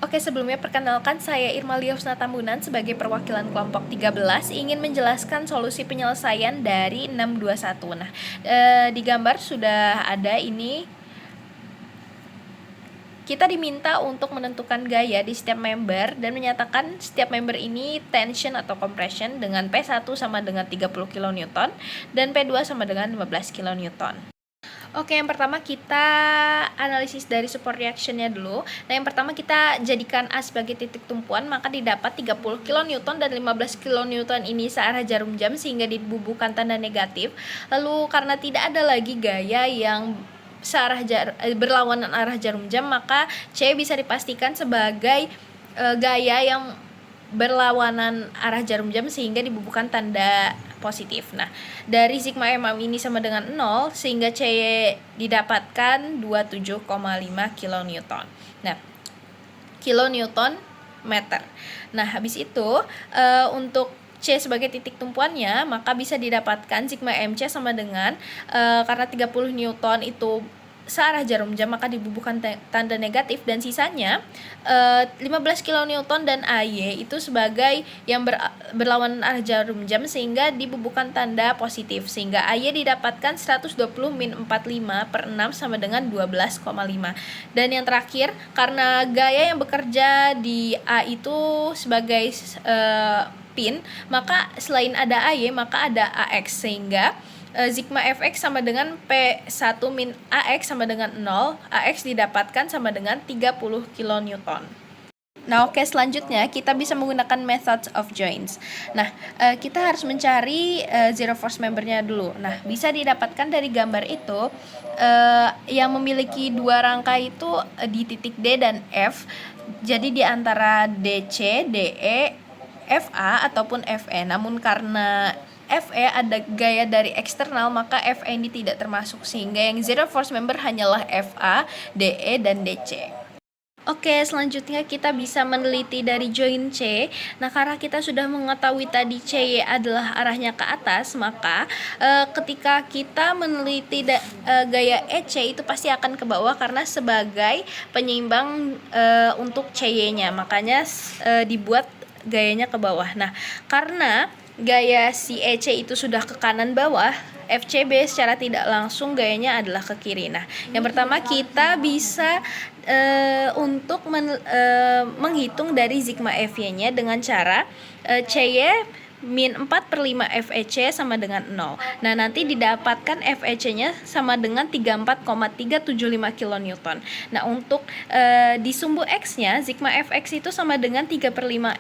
Oke, sebelumnya perkenalkan saya Irma Liosna Tambunan sebagai perwakilan kelompok 13 ingin menjelaskan solusi penyelesaian dari 621. Nah, di gambar sudah ada ini. Kita diminta untuk menentukan gaya di setiap member dan menyatakan setiap member ini tension atau compression dengan P1 sama dengan 30 kN dan P2 sama dengan 15 kN. Oke, yang pertama kita analisis dari support reaction-nya dulu. Nah, yang pertama kita jadikan A sebagai titik tumpuan, maka didapat 30 kN dan 15 kN ini searah jarum jam sehingga dibubuhkan tanda negatif. Lalu karena tidak ada lagi gaya yang berlawanan arah jarum jam, maka C bisa dipastikan sebagai gaya yang berlawanan arah jarum jam sehingga dibubuhkan tanda positif. Nah, dari sigma mm ini sama dengan 0 sehingga C didapatkan 27,5 kN. Nah, kilonewton meter. Nah, habis itu untuk C sebagai titik tumpuannya, maka bisa didapatkan sigma MC sama dengan karena 30 Newton itu searah jarum jam, maka dibubuhkan tanda negatif dan sisanya 15 kN dan AY itu sebagai yang berlawanan arah jarum jam sehingga dibubuhkan tanda positif, sehingga AY didapatkan 120 min 45 per 6 sama dengan 12,5. Dan yang terakhir, karena gaya yang bekerja di A itu sebagai pin, maka selain ada AY maka ada AX, sehingga sigma fx sama dengan P1 min AX sama dengan 0. AX didapatkan sama dengan 30 kN. Nah, oke, selanjutnya kita bisa menggunakan methods of joints. Nah, kita harus mencari zero force membernya dulu. Nah, bisa didapatkan dari gambar itu yang memiliki dua rangka itu di titik D dan F. Jadi di antara DC, DE, FA ataupun FE. Namun karena FE ada gaya dari eksternal, maka FE ini tidak termasuk, sehingga yang zero force member hanyalah FA, DE, dan DC. Oke, selanjutnya kita bisa meneliti dari join C. Nah, karena kita sudah mengetahui tadi CY adalah arahnya ke atas, maka ketika kita meneliti gaya EC itu pasti akan ke bawah karena sebagai penyeimbang untuk CY-nya. Makanya dibuat gayanya ke bawah. Nah, karena gaya si EC itu sudah ke kanan bawah, FCB secara tidak langsung gayanya adalah ke kiri. Nah, yang pertama kita bisa untuk menghitung dari sigma FY-nya dengan cara CY min 4/5 FEC sama dengan 0. Nah, nanti didapatkan FEC-nya sama dengan 34,375 kN. Nah, untuk di sumbu X-nya, sigma Fx itu sama dengan 3/5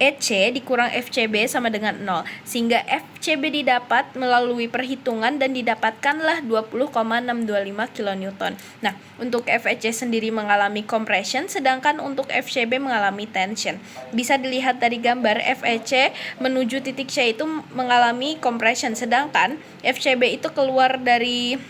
FEC dikurang FCB sama dengan 0, sehingga FCB didapat melalui perhitungan dan didapatkanlah 20,625 kN. Nah, untuk FEC sendiri mengalami compression, sedangkan untuk FCB mengalami tension. Bisa dilihat dari gambar FEC menuju titik C itu mengalami compression, sedangkan FCB itu keluar dari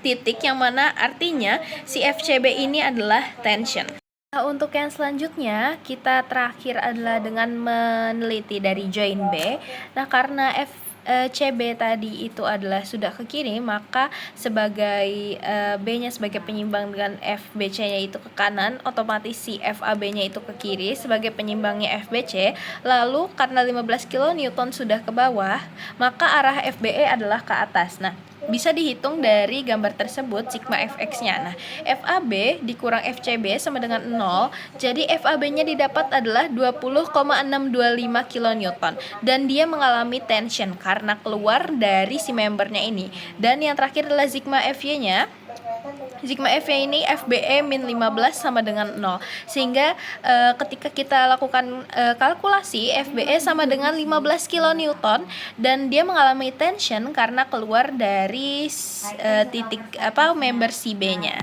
titik yang mana artinya si FCB ini adalah tension. Nah, untuk yang selanjutnya kita terakhir adalah dengan meneliti dari join B. Nah, karena CB tadi itu adalah sudah ke kiri, maka sebagai B-nya sebagai penyimbang dengan FBC-nya itu ke kanan, otomatis si FAB-nya itu ke kiri sebagai penyimbangnya FBC. Lalu karena 15 kN sudah ke bawah, maka arah FBE adalah ke atas. Nah, bisa dihitung dari gambar tersebut sigma Fx-nya. Nah, FAB dikurang FCB sama dengan 0. Jadi FAB-nya didapat adalah 20,625 kN dan dia mengalami tension karena keluar dari si membernya ini. Dan yang terakhir adalah sigma Fy-nya. Sigma Fy ini FBE min 15 sama dengan 0, sehingga ketika kita lakukan kalkulasi, FBE sama dengan 15 kN dan dia mengalami tension karena keluar dari titik member si B-nya.